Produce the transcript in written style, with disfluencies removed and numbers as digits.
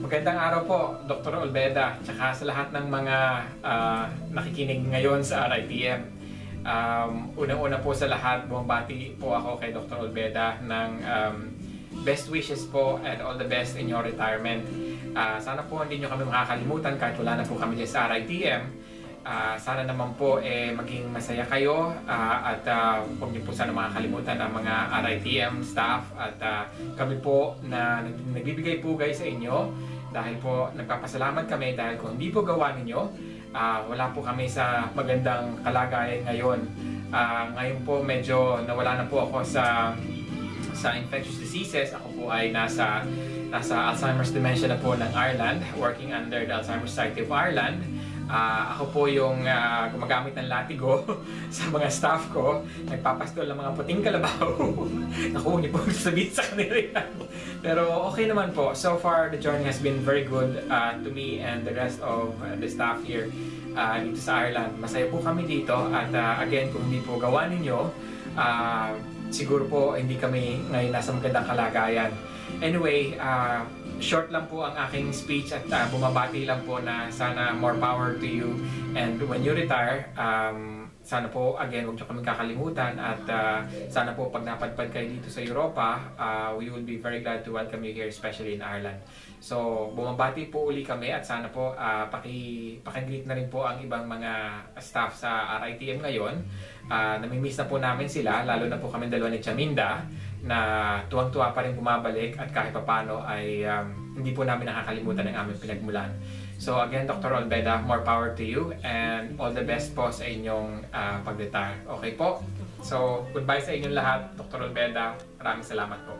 Magandang araw po, Dr. Olbeda, tsaka sa lahat ng mga nakikinig ngayon sa RITM. Unang-una po sa lahat, bumabati po ako kay Dr. Olbeda ng best wishes po and all the best in your retirement. Sana po hindi nyo kami makakalimutan kahit wala na po kami dyan sa RITM. Sana naman po maging masaya kayo at huwag niyo po sana makakalimutan ang mga RITM staff at kami po na nagbibigay pugay sa inyo dahil po nagpapasalamat kami dahil kung hindi po gawa ninyo, wala po kami sa magandang kalagayan ngayon. Ngayon po medyo nawala na po ako sa infectious diseases. Ako po ay nasa Alzheimer's Dementia na po ng Ireland, working under the Alzheimer's Society of Ireland. Ako po yung gumagamit ng latigo sa mga staff ko, nagpapastol ng mga puting kalabaw. Naku, hindi po sabihin sa kanila yan. Pero okay naman po. So far, the journey has been very good to me and the rest of the staff here dito sa Ireland. Masaya po kami dito at again, kung hindi po gawa ninyo, siguro po hindi kami ngayon nasa magandang kalagayan. Anyway, short lang po ang aking speech at bumabati lang po na sana more power to you, and when you retire, sana po again huwag nyo kami kakalimutan at sana po pag napadpad kayo dito sa Europa, we will be very glad to welcome you here, especially in Ireland. So bumabati po uli kami at sana po pakigreet na rin po ang ibang mga staff sa RITM ngayon. Namimiss na po namin sila, lalo na po kami dalawa ni Chaminda na tuwang-tuwa pa rin bumabalik at kahit papano ay hindi po namin nakakalimutan ang aming pinagmulan. So again, Dr. Olbeda, more power to you and all the best po sa inyong pag-retire. Okay po? So goodbye sa inyong lahat, Dr. Olbeda. Maraming salamat po.